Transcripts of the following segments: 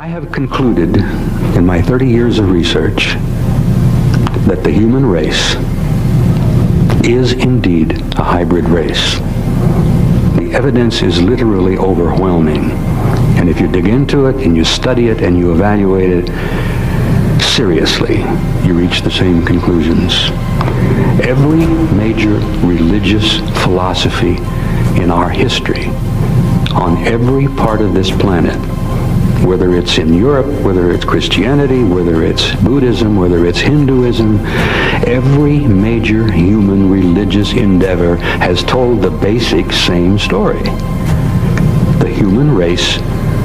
I have concluded in my 30 years of research that the human race is indeed a hybrid race. The evidence is literally overwhelming. And if you dig into it and you study it and you evaluate it seriously, you reach the same conclusions. Every major religious philosophy in our history, on every part of this planet, whether it's in Europe, whether it's Christianity, whether it's Buddhism, whether it's Hinduism, every major human religious endeavor has told the basic same story. The human race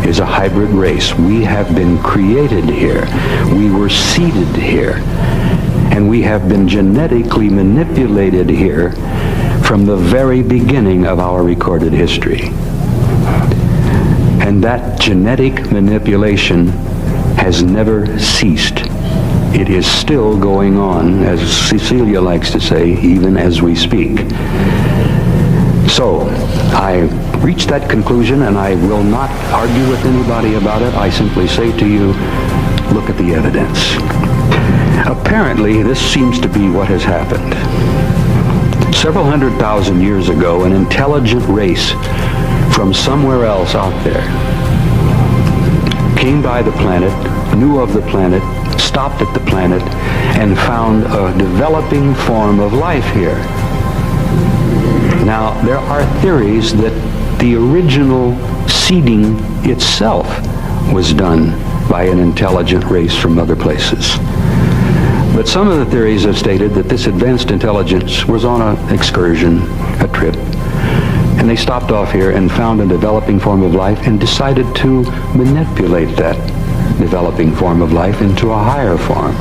is a hybrid race. We have been created here. We were seeded here. And we have been genetically manipulated here from the very beginning of our recorded history. And that genetic manipulation has never ceased. It is still going on, as Cecilia likes to say, even as we speak. So, I reached that conclusion, and I will not argue with anybody about it. I simply say to you, look at the evidence. Apparently, this seems to be what has happened. Several 100,000 years ago, an intelligent race from somewhere else out there came by the planet, knew of the planet, stopped at the planet, and found a developing form of life here. Now, there are theories that the original seeding itself was done by an intelligent race from other places. But some of the theories have stated that this advanced intelligence was on an excursion, a trip, and they stopped off here and found a developing form of life and decided to manipulate that developing form of life into a higher form.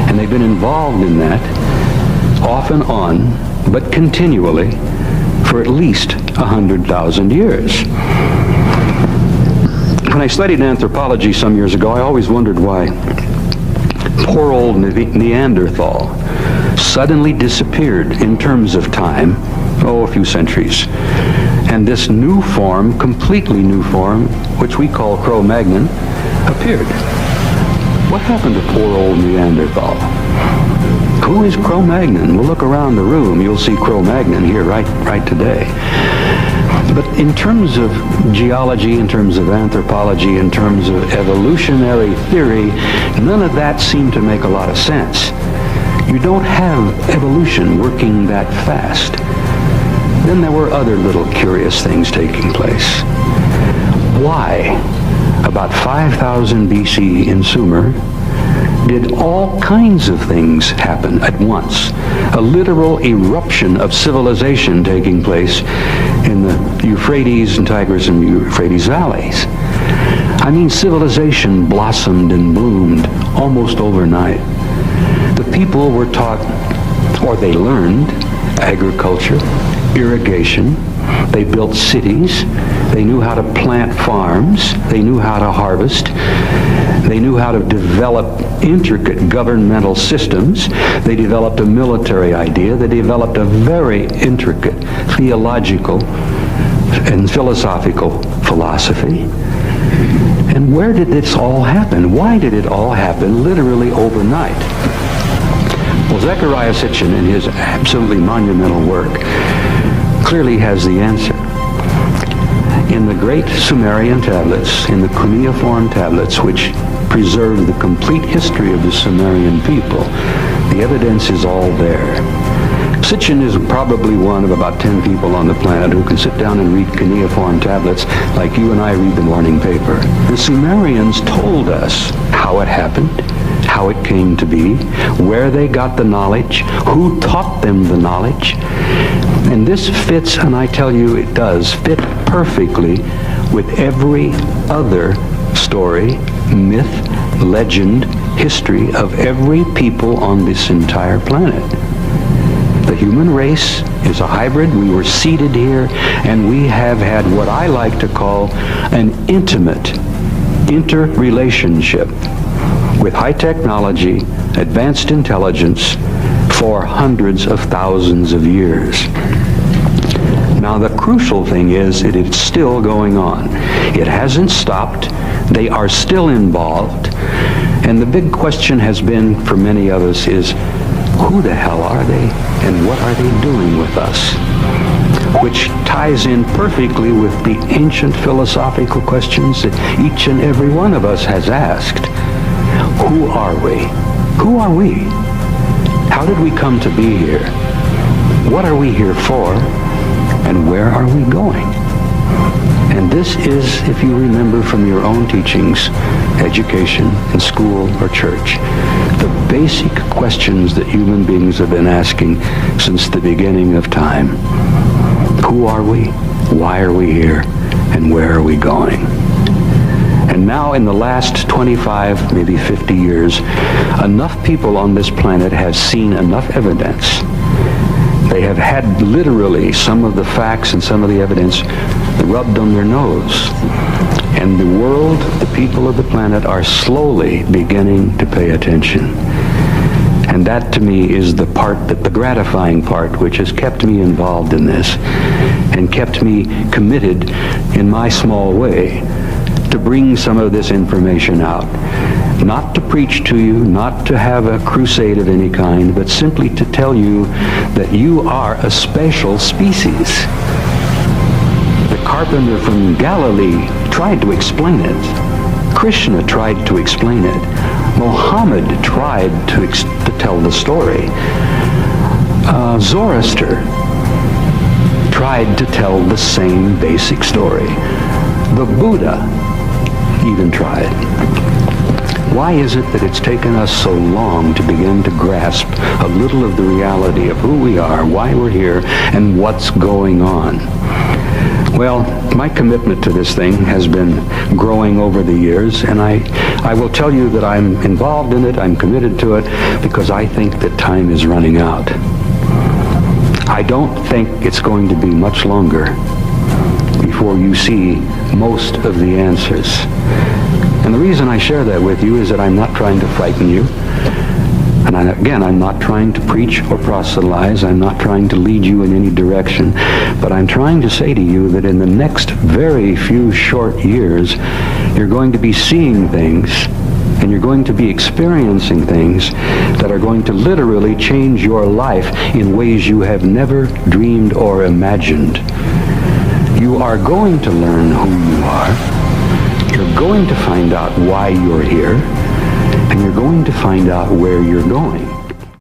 And they've been involved in that off and on, but continually, for at least 100,000 years. When I studied anthropology some years ago, I always wondered why poor old Neanderthal suddenly disappeared in terms of time, a few centuries. And this new form, completely new form, which we call Cro-Magnon, appeared. What happened to poor old Neanderthal? Who is Cro-Magnon? Well, look around the room. You'll see Cro-Magnon here right today. But in terms of geology, in terms of anthropology, in terms of evolutionary theory, none of that seemed to make a lot of sense. You don't have evolution working that fast. Then there were other little curious things taking place. Why, about 5,000 BC in Sumer, did all kinds of things happen at once? A literal eruption of civilization taking place in the Euphrates and Tigris and Euphrates valleys. I mean, civilization blossomed and bloomed almost overnight. The people were taught, or they learned, agriculture, irrigation. They built cities. They knew how to plant farms. They knew how to harvest. They knew how to develop intricate governmental systems. They developed a military idea. They developed a very intricate theological and philosophical philosophy. And where did this all happen? Why did it all happen literally overnight? Well, Zecharia Sitchin, in his absolutely monumental work, clearly has the answer. In the great Sumerian tablets, in the cuneiform tablets, which preserve the complete history of the Sumerian people, the evidence is all there. Sitchin is probably one of about 10 people on the planet who can sit down and read cuneiform tablets like you and I read the morning paper. The Sumerians told us how it happened, how it came to be, where they got the knowledge, who taught them the knowledge. And this fits, and I tell you it does, fit perfectly with every other story, myth, legend, history of every people on this entire planet. The human race is a hybrid. We were seeded here, and we have had what I like to call an intimate interrelationship with high technology, advanced intelligence for hundreds of thousands of years. Now, the crucial thing is that it's still going on. It hasn't stopped. They are still involved. And the big question has been for many of us is, who the hell are they and what are they doing with us? Which ties in perfectly with the ancient philosophical questions that each and every one of us has asked. Who are we? Who are we? How did we come to be here? What are we here for? And where are we going? And this is, if you remember from your own teachings, education, in school or church, the basic questions that human beings have been asking since the beginning of time. Who are we? Why are we here? And where are we going? And now in the last 25, maybe 50 years, enough people on this planet have seen enough evidence. They have had literally some of the facts and some of the evidence rubbed on their nose. And the world, the people of the planet, are slowly beginning to pay attention. And that to me is the part, the gratifying part, which has kept me involved in this and kept me committed in my small way to bring some of this information out. Not to preach to you, not to have a crusade of any kind, but simply to tell you that you are a special species. The carpenter from Galilee tried to explain it. Krishna tried to explain it. Mohammed tried to tell the story. Zoroaster tried to tell the same basic story. The Buddha even tried. Why is it that it's taken us so long to begin to grasp a little of the reality of who we are, why we're here, and what's going on? Well, my commitment to this thing has been growing over the years, and I will tell you that I'm involved in it, I'm committed to it, because I think that time is running out. I don't think it's going to be much longer before you see most of the answers. And the reason I share that with you is that I'm not trying to frighten you. And again, I'm not trying to preach or proselytize. I'm not trying to lead you in any direction. But I'm trying to say to you that in the next very few short years, you're going to be seeing things and you're going to be experiencing things that are going to literally change your life in ways you have never dreamed or imagined. You are going to learn who you are. You're going to find out why you're here, and you're going to find out where you're going.